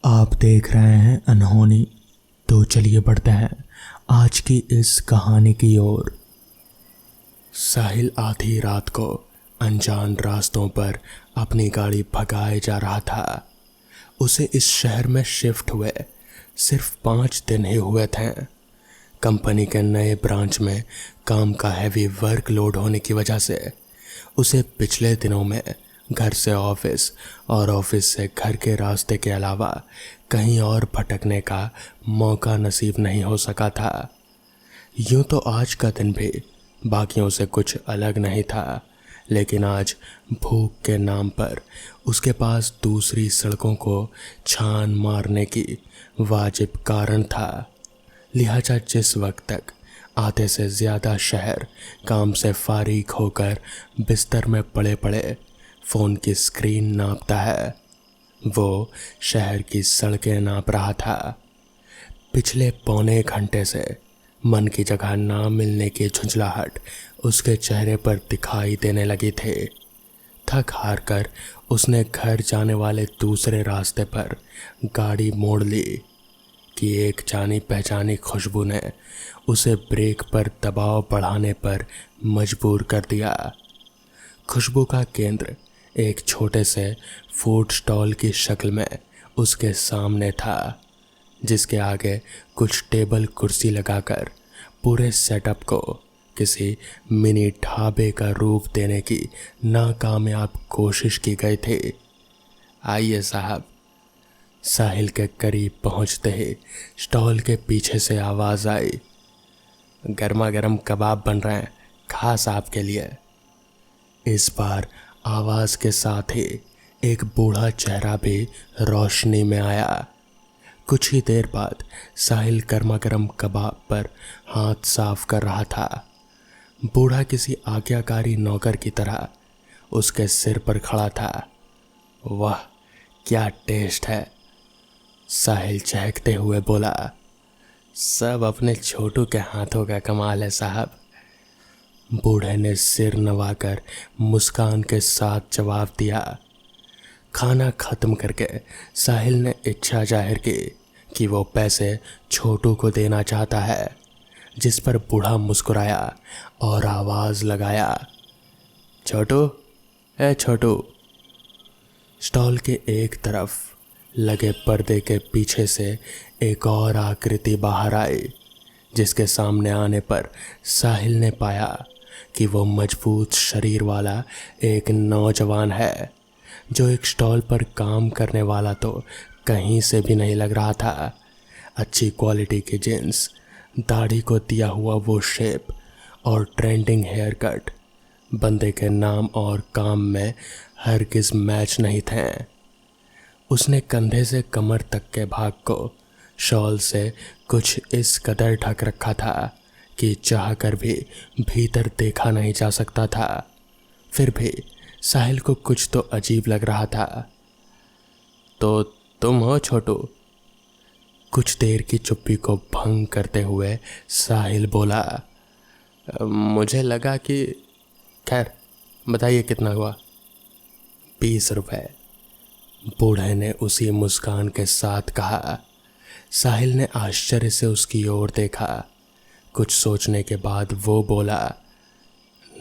आप देख रहे हैं अनहोनी। तो चलिए बढ़ते हैं आज की इस कहानी की ओर। साहिल आधी रात को अनजान रास्तों पर अपनी गाड़ी भगाए जा रहा था। उसे इस शहर में शिफ्ट हुए सिर्फ 5 दिन ही हुए थे। कंपनी के नए ब्रांच में काम का हैवी वर्कलोड होने की वजह से उसे पिछले दिनों में घर से ऑफिस और ऑफिस से घर के रास्ते के अलावा कहीं और भटकने का मौका नसीब नहीं हो सका था। यूं तो आज का दिन भी बाकियों से कुछ अलग नहीं था, लेकिन आज भूख के नाम पर उसके पास दूसरी सड़कों को छान मारने की वाजिब कारण था। लिहाजा जिस वक्त तक आधे से ज़्यादा शहर काम से फारिग होकर बिस्तर में पड़े पड़े फ़ोन की स्क्रीन नापता है, वो शहर की सड़कें नाप रहा था। पिछले पौने घंटे से मन की जगह ना मिलने की झुंझलाहट उसके चेहरे पर दिखाई देने लगी थी। थक हार कर उसने घर जाने वाले दूसरे रास्ते पर गाड़ी मोड़ ली कि एक जानी पहचानी खुशबू ने उसे ब्रेक पर दबाव बढ़ाने पर मजबूर कर दिया। खुशबू का केंद्र एक छोटे से फूड स्टॉल की शक्ल में उसके सामने था, जिसके आगे कुछ टेबल कुर्सी लगाकर पूरे सेटअप को किसी मिनी ढाबे का रूप देने की नाकामयाब कोशिश की गई थी। आइए साहब। साहिल के करीब पहुंचते ही स्टॉल के पीछे से आवाज़ आई, गर्मा गर्म कबाब बन रहे हैं, खास आपके लिए। इस बार आवाज़ के साथ ही एक बूढ़ा चेहरा भी रोशनी में आया। कुछ ही देर बाद साहिल गर्मा गर्म कबाब पर हाथ साफ कर रहा था। बूढ़ा किसी आज्ञाकारी नौकर की तरह उसके सिर पर खड़ा था। वाह, क्या टेस्ट है, साहिल चहकते हुए बोला। सब अपने छोटू के हाथों का कमाल है साहब। बूढ़े ने सिर नवाकर मुस्कान के साथ जवाब दिया। खाना खत्म करके साहिल ने इच्छा जाहिर की कि वो पैसे छोटू को देना चाहता है, जिस पर बूढ़ा मुस्कुराया और आवाज़ लगाया, छोटू, ए छोटू। स्टॉल के एक तरफ लगे पर्दे के पीछे से एक और आकृति बाहर आई, जिसके सामने आने पर साहिल ने पाया कि वो मजबूत शरीर वाला एक नौजवान है, जो एक स्टॉल पर काम करने वाला तो कहीं से भी नहीं लग रहा था। अच्छी क्वालिटी की जींस, दाढ़ी को दिया हुआ वो शेप और ट्रेंडिंग हेयर कट बंदे के नाम और काम में हरगिज़ मैच नहीं थे। उसने कंधे से कमर तक के भाग को शॉल से कुछ इस कदर ढक रखा था कि चाह कर भी भीतर देखा नहीं जा सकता था। फिर भी साहिल को कुछ तो अजीब लग रहा था। तो तुम हो छोटू? कुछ देर की चुप्पी को भंग करते हुए साहिल बोला, मुझे लगा कि खैर बताइए कितना हुआ। 20 रुपए, बूढ़े ने उसी मुस्कान के साथ कहा। साहिल ने आश्चर्य से उसकी ओर देखा। कुछ सोचने के बाद वो बोला,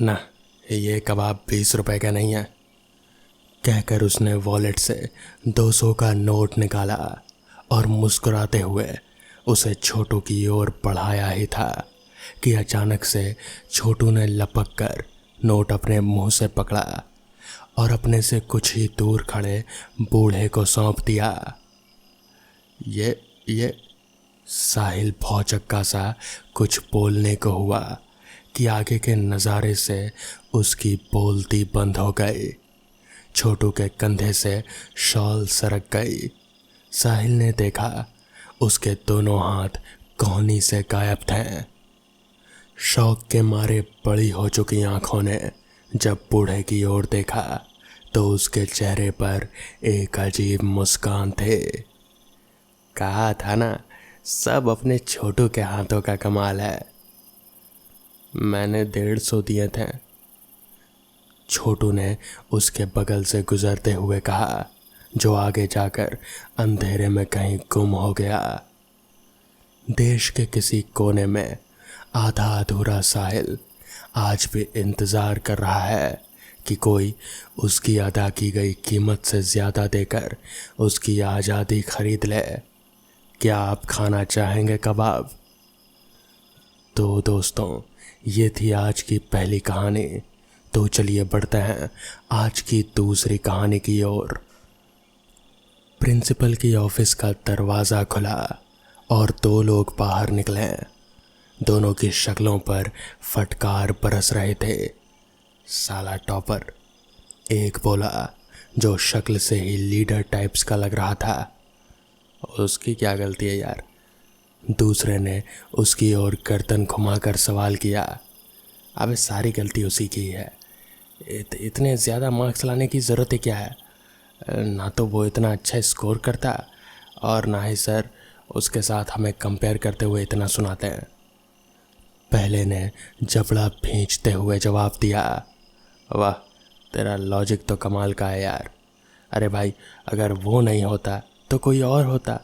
ना, ये कबाब 20 रुपए का नहीं है। कहकर उसने वॉलेट से 200 का नोट निकाला और मुस्कुराते हुए उसे छोटू की ओर बढ़ाया ही था कि अचानक से छोटू ने लपक कर नोट अपने मुंह से पकड़ा और अपने से कुछ ही दूर खड़े बूढ़े को सौंप दिया। ये साहिल भौचक्का सा कुछ बोलने को हुआ कि आगे के नज़ारे से उसकी बोलती बंद हो गई। छोटू के कंधे से शॉल सरक गई। साहिल ने देखा उसके दोनों हाथ कोहनी से गायब थे। शौक के मारे बड़ी हो चुकी आंखों ने जब बूढ़े की ओर देखा तो उसके चेहरे पर एक अजीब मुस्कान थे। कहा था ना, सब अपने छोटू के हाथों का कमाल है। मैंने 150 दिए थे, छोटू ने उसके बगल से गुजरते हुए कहा। जो आगे जाकर अंधेरे में कहीं गुम हो गया। देश के किसी कोने में आधा अधूरा साहिल आज भी इंतज़ार कर रहा है कि कोई उसकी अदा की गई कीमत से ज़्यादा देकर उसकी आज़ादी खरीद ले। क्या आप खाना चाहेंगे कबाब? तो दोस्तों, ये थी आज की पहली कहानी। तो चलिए बढ़ते हैं आज की दूसरी कहानी की ओर। प्रिंसिपल की ऑफिस का दरवाज़ा खुला और दो लोग बाहर निकले। दोनों की शक्लों पर फटकार बरस रहे थे। साला टॉपर, एक बोला, जो शक्ल से ही लीडर टाइप्स का लग रहा था। उसकी क्या गलती है यार? दूसरे ने उसकी ओर गर्दन घुमाकर सवाल किया। अबे सारी गलती उसी की है। इतने ज़्यादा मार्क्स लाने की ज़रूरत है क्या है? ना तो वो इतना अच्छा स्कोर करता और ना ही सर उसके साथ हमें कंपेयर करते हुए इतना सुनाते हैं। पहले ने जबड़ा भींचते हुए जवाब दिया। वाह, तेरा लॉजिक तो कमाल का है यार। अरे भाई, अगर वो नहीं होता तो कोई और होता।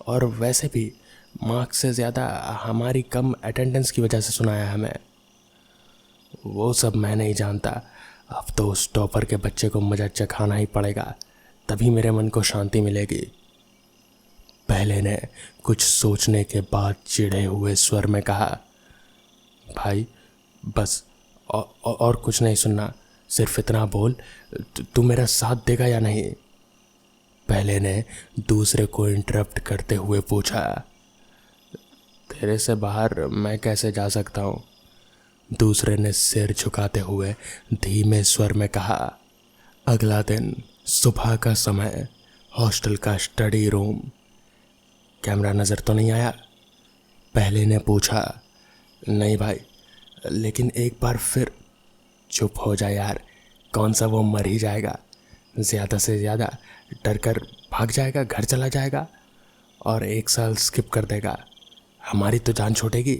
और वैसे भी मार्क्स से ज़्यादा हमारी कम अटेंडेंस की वजह से सुनाया हमें। वो सब मैं नहीं जानता। अब तो उस टॉपर के बच्चे को मजा चखाना ही पड़ेगा, तभी मेरे मन को शांति मिलेगी। पहले ने कुछ सोचने के बाद चिढ़े हुए स्वर में कहा, भाई बस और कुछ नहीं सुनना, सिर्फ इतना बोल, तू मेरा साथ देगा या नहीं? पहले ने दूसरे को इंटरप्ट करते हुए पूछा। तेरे से बाहर मैं कैसे जा सकता हूँ? दूसरे ने सिर झुकाते हुए धीमे स्वर में कहा। अगला दिन सुबह का समय, हॉस्टल का स्टडी रूम। कैमरा नज़र तो नहीं आया? पहले ने पूछा। नहीं भाई, लेकिन एक बार फिर। चुप हो जा यार, कौन सा वो मर ही जाएगा? ज़्यादा से ज़्यादा डर कर भाग जाएगा, घर चला जाएगा और 1 साल स्किप कर देगा। हमारी तो जान छूटेगी।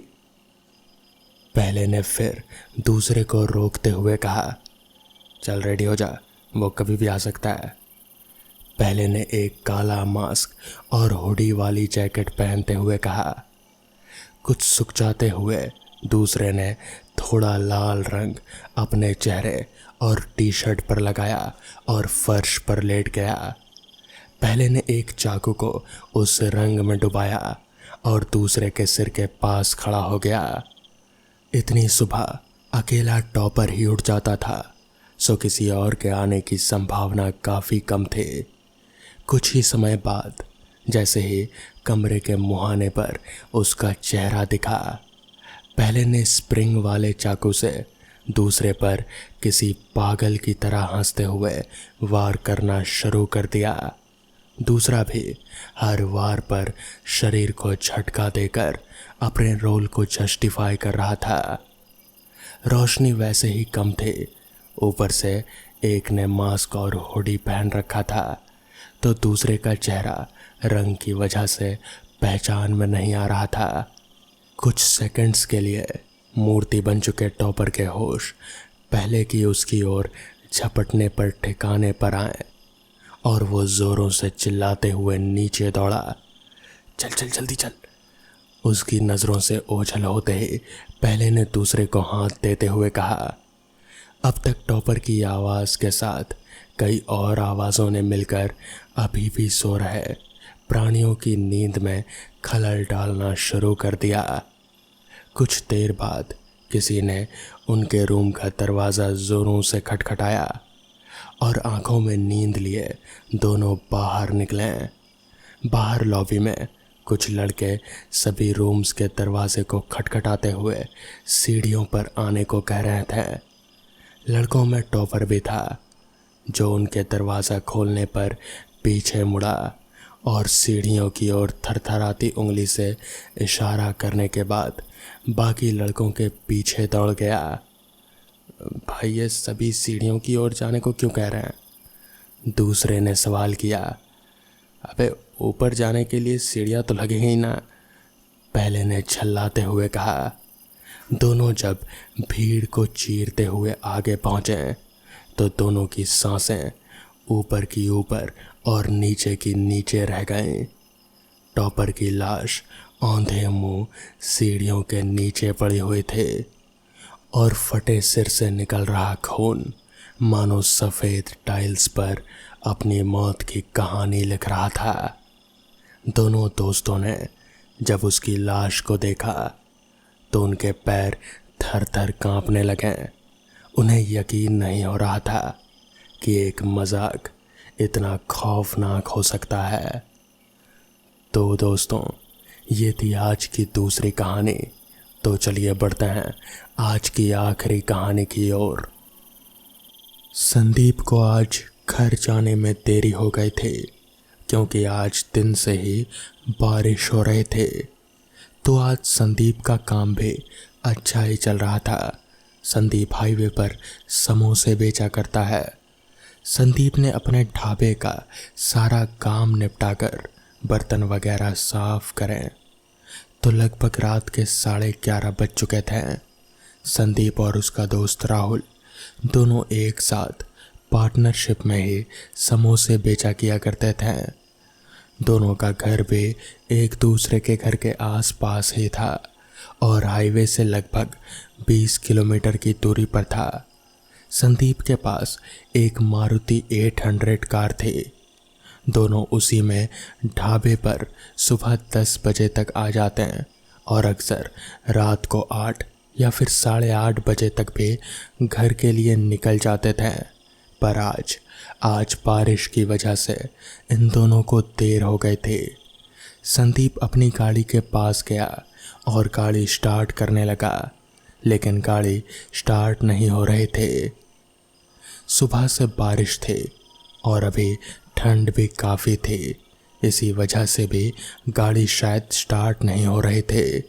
पहले ने फिर दूसरे को रोकते हुए कहा, चल रेडी हो जा, वो कभी भी आ सकता है। पहले ने एक काला मास्क और हुडी वाली जैकेट पहनते हुए कहा। कुछ सुकचाते हुए दूसरे ने थोड़ा लाल रंग अपने चेहरे और टी शर्ट पर लगाया और फर्श पर लेट गया। पहले ने एक चाकू को उस रंग में डुबाया और दूसरे के सिर के पास खड़ा हो गया। इतनी सुबह अकेला टॉपर ही उठ जाता था, सो किसी और के आने की संभावना काफ़ी कम थी। कुछ ही समय बाद जैसे ही कमरे के मुहाने पर उसका चेहरा दिखा, पहले ने स्प्रिंग वाले चाकू से दूसरे पर किसी पागल की तरह हंसते हुए वार करना शुरू कर दिया। दूसरा भी हर वार पर शरीर को झटका देकर अपने रोल को जस्टिफाई कर रहा था। रोशनी वैसे ही कम थी, ऊपर से एक ने मास्क और हुडी पहन रखा था, तो दूसरे का चेहरा रंग की वजह से पहचान में नहीं आ रहा था। कुछ सेकंड्स के लिए मूर्ति बन चुके टॉपर के होश पहले की उसकी ओर झपटने पर ठिकाने पर आए और वो जोरों से चिल्लाते हुए नीचे दौड़ा। चल चल जल्दी चल। उसकी नज़रों से ओझल होते ही पहले ने दूसरे को हाथ देते हुए कहा। अब तक टॉपर की आवाज़ के साथ कई और आवाज़ों ने मिलकर अभी भी सो रहे प्राणियों की नींद में खलल डालना शुरू कर दिया। कुछ देर बाद किसी ने उनके रूम का दरवाज़ा ज़ोरों से खटखटाया और आंखों में नींद लिए दोनों बाहर निकले। बाहर लॉबी में कुछ लड़के सभी रूम्स के दरवाजे को खटखटाते हुए सीढ़ियों पर आने को कह रहे थे। लड़कों में टॉपर भी था, जो उनके दरवाज़ा खोलने पर पीछे मुड़ा और सीढ़ियों की ओर थरथराती उंगली से इशारा करने के बाद बाकी लड़कों के पीछे दौड़ गया। भाई, ये सभी सीढ़ियों की ओर जाने को क्यों कह रहे हैं? दूसरे ने सवाल किया। अबे ऊपर जाने के लिए सीढ़ियाँ तो लगेंगी ही ना, पहले ने छल्लाते हुए कहा। दोनों जब भीड़ को चीरते हुए आगे पहुँचे तो दोनों की सांसें ऊपर की ऊपर और नीचे की नीचे रह गए। टॉपर की लाश औंधे मुंह सीढ़ियों के नीचे पड़े हुए थे और फटे सिर से निकल रहा खून मानो सफ़ेद टाइल्स पर अपनी मौत की कहानी लिख रहा था। दोनों दोस्तों ने जब उसकी लाश को देखा तो उनके पैर थर थर कांपने लगे। उन्हें यकीन नहीं हो रहा था कि एक मजाक इतना खौफनाक हो सकता है। तो दोस्तों, ये थी आज की दूसरी कहानी। तो चलिए बढ़ते हैं आज की आखिरी कहानी की ओर। संदीप को आज घर जाने में देरी हो गई थी क्योंकि आज दिन से ही बारिश हो रहे थे। तो आज संदीप का काम भी अच्छा ही चल रहा था। संदीप हाईवे पर समोसे बेचा करता है। संदीप ने अपने ढाबे का सारा काम निपटाकर बर्तन वगैरह साफ करें तो लगभग रात के 11:30 बज चुके थे। संदीप और उसका दोस्त राहुल दोनों एक साथ पार्टनरशिप में ही समोसे बेचा किया करते थे। दोनों का घर भी एक दूसरे के घर के आसपास ही था और हाईवे से लगभग 20 किलोमीटर की दूरी पर था। संदीप के पास एक मारुति 800 कार थी। दोनों उसी में ढाबे पर सुबह 10 बजे तक आ जाते हैं और अक्सर रात को 8 या फिर 8:30 बजे तक भी घर के लिए निकल जाते थे। पर आज बारिश की वजह से इन दोनों को देर हो गई थी। संदीप अपनी गाड़ी के पास गया और गाड़ी स्टार्ट करने लगा, लेकिन गाड़ी स्टार्ट नहीं हो रहे थे। सुबह से बारिश थी और अभी ठंड भी काफ़ी थी, इसी वजह से भी गाड़ी शायद स्टार्ट नहीं हो रहे थे।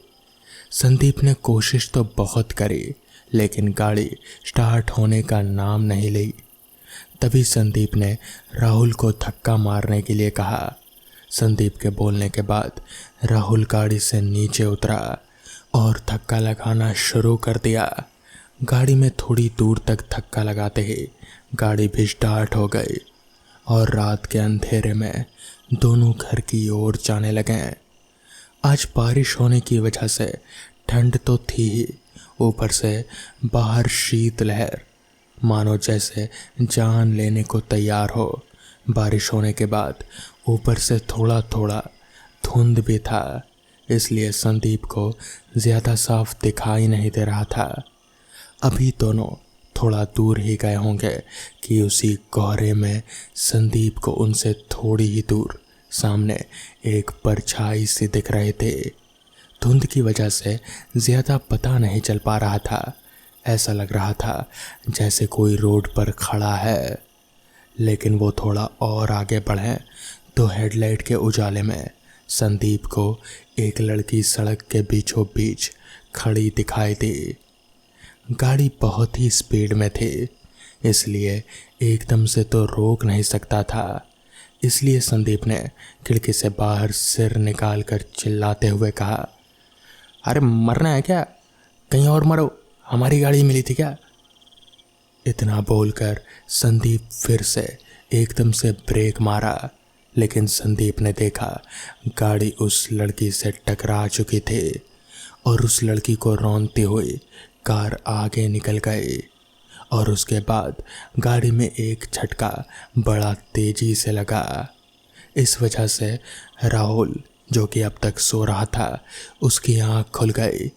संदीप ने कोशिश तो बहुत करी लेकिन गाड़ी स्टार्ट होने का नाम नहीं ली। तभी संदीप ने राहुल को धक्का मारने के लिए कहा। संदीप के बोलने के बाद राहुल गाड़ी से नीचे उतरा और धक्का लगाना शुरू कर दिया। गाड़ी में थोड़ी दूर तक धक्का लगाते ही गाड़ी भी स्टार्ट हो गई और रात के अंधेरे में दोनों घर की ओर जाने लगे। आज बारिश होने की वजह से ठंड तो थी ही, ऊपर से बाहर शीतलहर मानो जैसे जान लेने को तैयार हो। बारिश होने के बाद ऊपर से थोड़ा थोड़ा धुंध भी था, इसलिए संदीप को ज़्यादा साफ दिखाई नहीं दे रहा था। अभी दोनों थोड़ा दूर ही गए होंगे कि उसी कोहरे में संदीप को उनसे थोड़ी ही दूर सामने एक परछाई सी दिख रहे थे। धुंध की वजह से ज़्यादा पता नहीं चल पा रहा था। ऐसा लग रहा था जैसे कोई रोड पर खड़ा है, लेकिन वो थोड़ा और आगे बढ़े तो हेडलाइट के उजाले में संदीप को एक लड़की सड़क के बीचों बीच खड़ी दिखाई दी। गाड़ी बहुत ही स्पीड में थी, इसलिए एकदम से तो रोक नहीं सकता था। इसलिए संदीप ने खिड़की से बाहर सिर निकालकर चिल्लाते हुए कहा, अरे मरना है क्या? कहीं और मरो, हमारी गाड़ी मिली थी क्या? इतना बोलकर संदीप फिर से एकदम से ब्रेक मारा, लेकिन संदीप ने देखा गाड़ी उस लड़की से टकरा चुकी थी और उस लड़की को रौंदती हुई कार आगे निकल गई और उसके बाद गाड़ी में एक झटका बड़ा तेजी से लगा। इस वजह से राहुल, जो कि अब तक सो रहा था, उसकी आंख खुल गई।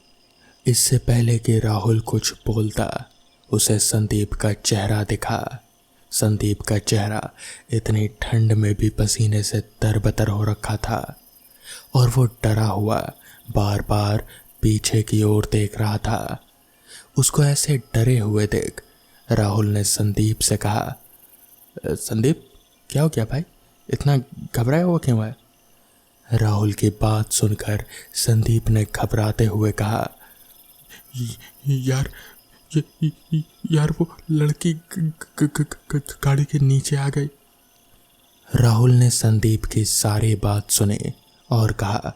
इससे पहले कि राहुल कुछ बोलता, उसे संदीप का चेहरा दिखा। संदीप का चेहरा इतनी ठंड में भी पसीने से तरबतर हो रखा था और वो डरा हुआ बार बार पीछे की ओर देख रहा था। उसको ऐसे डरे हुए देख राहुल ने संदीप से कहा, संदीप क्या हो गया भाई, इतना घबराया हुआ क्यों है? राहुल की बात सुनकर संदीप ने घबराते हुए कहा, यार वो लड़की गाड़ी के नीचे आ गई। राहुल ने संदीप की सारी बात सुनी और कहा,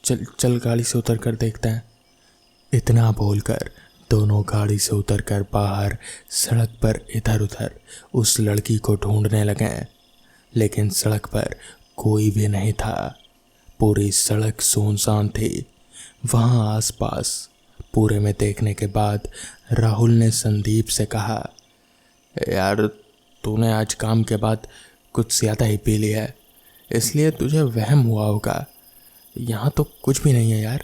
चल गाड़ी से उतर कर देखते हैं। इतना बोलकर दोनों गाड़ी से उतरकर बाहर सड़क पर इधर उधर उस लड़की को ढूंढने लगे। लेकिन सड़क पर कोई भी नहीं था। पूरी सड़क सुनसान थी। वहाँ आसपास पूरे में देखने के बाद राहुल ने संदीप से कहा, यार तूने आज काम के बाद कुछ ज़्यादा ही पी लिया है, इसलिए तुझे वहम हुआ होगा। यहाँ तो कुछ भी नहीं है यार।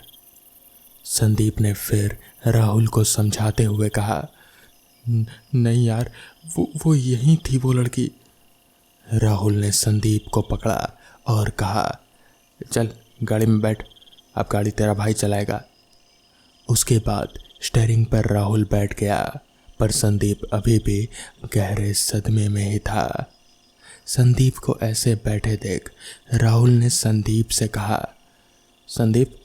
संदीप ने फिर राहुल को समझाते हुए कहा, नहीं यार, वो यहीं थी वो लड़की। राहुल ने संदीप को पकड़ा और कहा, चल गाड़ी में बैठ, अब गाड़ी तेरा भाई चलाएगा। उसके बाद स्टीयरिंग पर राहुल बैठ गया, पर संदीप अभी भी गहरे सदमे में ही था। संदीप को ऐसे बैठे देख राहुल ने संदीप से कहा, संदीप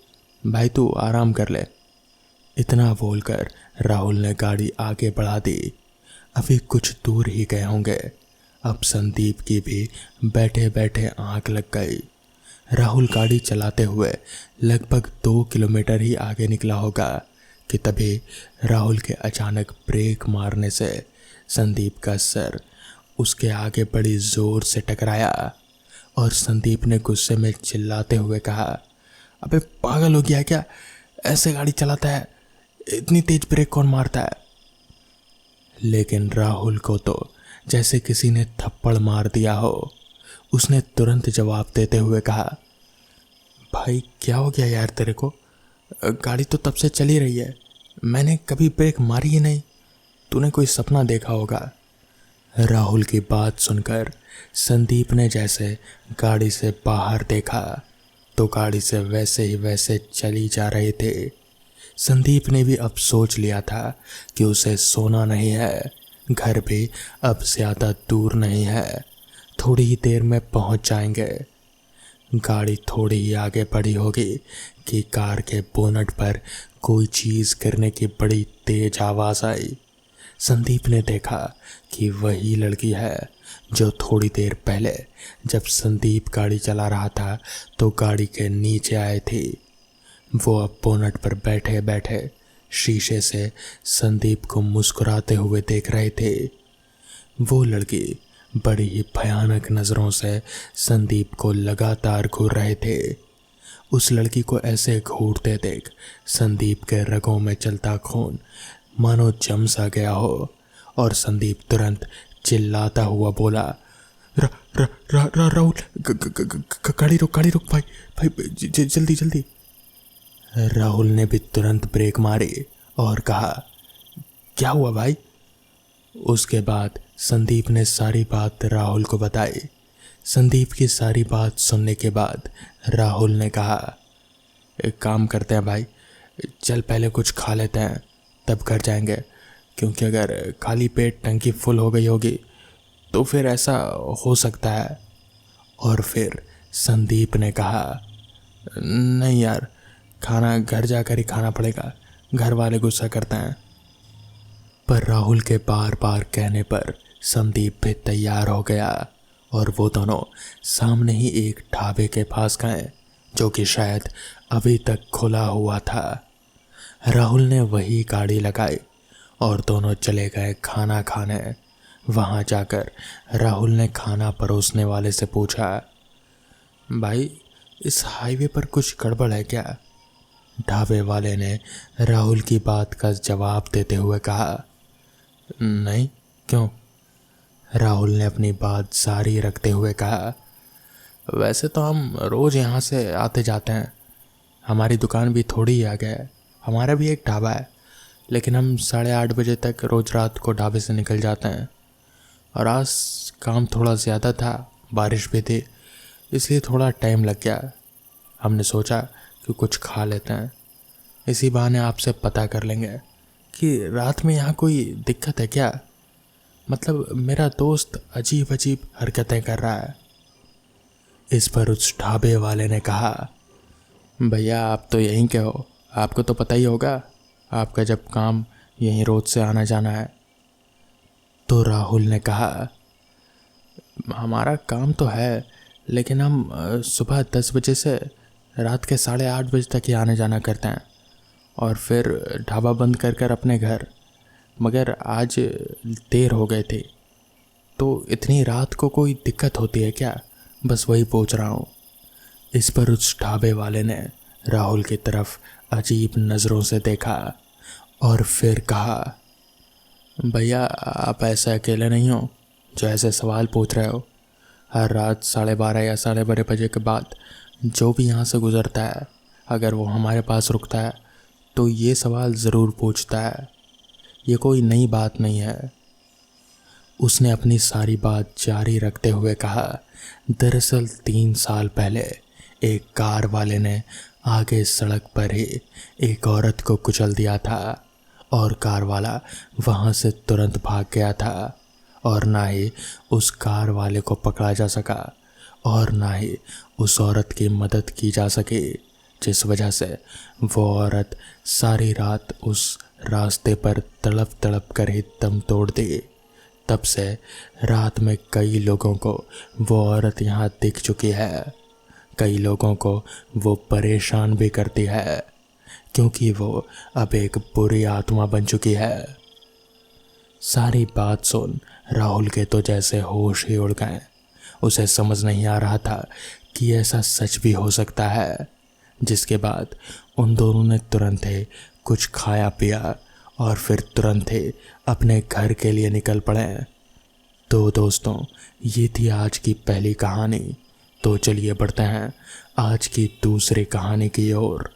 भाई तू आराम कर ले। इतना बोलकर राहुल ने गाड़ी आगे बढ़ा दी। अभी कुछ दूर ही गए होंगे। अब संदीप की भी बैठे बैठे आंख लग गई। राहुल गाड़ी चलाते हुए लगभग 2 किलोमीटर ही आगे निकला होगा कि तभी राहुल के अचानक ब्रेक मारने से संदीप का सर उसके आगे बड़ी ज़ोर से टकराया और संदीप ने गुस्से में चिल्लाते हुए कहा, अबे पागल हो गया क्या? ऐसे गाड़ी चलाता है? इतनी तेज ब्रेक कौन मारता है? लेकिन राहुल को तो जैसे किसी ने थप्पड़ मार दिया हो। उसने तुरंत जवाब देते हुए कहा, भाई क्या हो गया यार तेरे को? गाड़ी तो तब से चली रही है, मैंने कभी ब्रेक मारी ही नहीं। तूने कोई सपना देखा होगा। राहुल की बात सुनकर संदीप ने जैसे गाड़ी से बाहर देखा तो गाड़ी से वैसे ही वैसे चली जा रहे थे। संदीप ने भी अब सोच लिया था कि उसे सोना नहीं है, घर भी अब ज़्यादा दूर नहीं है, थोड़ी ही देर में पहुंच जाएंगे। गाड़ी थोड़ी ही आगे बढ़ी होगी कि कार के बोनट पर कोई चीज़ गिरने की बड़ी तेज आवाज़ आई। संदीप ने देखा कि वही लड़की है जो थोड़ी देर पहले जब संदीप गाड़ी चला रहा था तो गाड़ी के नीचे आए थे। वो अब बोनट पर बैठे बैठे शीशे से संदीप को मुस्कुराते हुए देख रहे थे। वो लड़की बड़ी ही भयानक नज़रों से संदीप को लगातार घूर रहे थे। उस लड़की को ऐसे घूरते देख संदीप के रगों में चलता खून मानो जम सा गया हो और संदीप तुरंत चिल्लाता हुआ बोला, राहुल गाड़ी रोक भाई भाई जल्दी जल्दी। राहुल ने भी तुरंत ब्रेक मारी और कहा, क्या हुआ भाई? उसके बाद संदीप ने सारी बात राहुल को बताई। संदीप की सारी बात सुनने के बाद राहुल ने कहा, एक काम करते हैं भाई, चल पहले कुछ खा लेते हैं तब घर जाएंगे, क्योंकि अगर खाली पेट टंकी फुल हो गई होगी तो फिर ऐसा हो सकता है। और फिर संदीप ने कहा, नहीं यार, खाना घर जाकर ही खाना पड़ेगा, घर वाले गुस्सा करते हैं। पर राहुल के बार बार कहने पर संदीप भी तैयार हो गया और वो दोनों सामने ही एक ढाबे के पास गए जो कि शायद अभी तक खुला हुआ था। राहुल ने वही गाड़ी लगाई और दोनों चले गए खाना खाने। वहाँ जाकर राहुल ने खाना परोसने वाले से पूछा, भाई इस हाईवे पर कुछ गड़बड़ है क्या? ढाबे वाले ने राहुल की बात का जवाब देते हुए कहा, नहीं, क्यों? राहुल ने अपनी बात जारी रखते हुए कहा, वैसे तो हम रोज़ यहाँ से आते जाते हैं, हमारी दुकान भी थोड़ी ही आगे है, हमारा भी एक ढाबा है, लेकिन हम 8:30 बजे तक रोज़ रात को ढाबे से निकल जाते हैं। और आज काम थोड़ा ज़्यादा था, बारिश भी थी, इसलिए थोड़ा टाइम लग गया। हमने सोचा कि कुछ खा लेते हैं, इसी बहाने आपसे पता कर लेंगे कि रात में यहाँ कोई दिक्कत है क्या? मतलब मेरा दोस्त अजीब अजीब हरकतें कर रहा है। इस पर उस ढाबे वाले ने कहा, भैया आप तो यहीं के हो, आपको तो पता ही होगा, आपका जब काम यहीं रोज से आना जाना है। तो राहुल ने कहा, हमारा काम तो है, लेकिन हम सुबह 10 बजे से रात के 8:30 बजे तक ही आने जाना करते हैं और फिर ढाबा बंद कर कर अपने घर। मगर आज देर हो गए थे। तो इतनी रात को कोई दिक्कत होती है क्या? बस वही पूछ रहा हूँ। इस पर उस ढाबे वाले ने राहुल की तरफ अजीब नज़रों से देखा और फिर कहा, भैया आप ऐसे अकेले नहीं हो जो ऐसे सवाल पूछ रहे हो। हर रात 12:30 या 12:30 बजे के बाद जो भी यहाँ से गुज़रता है, अगर वो हमारे पास रुकता है तो ये सवाल ज़रूर पूछता है। ये कोई नई बात नहीं है। उसने अपनी सारी बात जारी रखते हुए कहा, दरअसल 3 साल पहले एक कार वाले ने आगे सड़क पर ही एक औरत को कुचल दिया था और कार वाला वहाँ से तुरंत भाग गया था और ना ही उस कार वाले को पकड़ा जा सका और ना ही उस औरत की मदद की जा सकी, जिस वजह से वो औरत सारी रात उस रास्ते पर तड़प तड़प कर ही दम तोड़ दी। तब से रात में कई लोगों को वो औरत यहाँ दिख चुकी है। कई लोगों को वो परेशान भी करती है क्योंकि वो अब एक बुरी आत्मा बन चुकी है। सारी बात सुन राहुल के तो जैसे होश ही उड़ गए। उसे समझ नहीं आ रहा था कि ऐसा सच भी हो सकता है। जिसके बाद उन दोनों ने तुरंत ही कुछ खाया पिया और फिर तुरंत ही अपने घर के लिए निकल पड़े। तो दोस्तों, ये थी आज की पहली कहानी। तो चलिए बढ़ते हैं आज की दूसरी कहानी की ओर।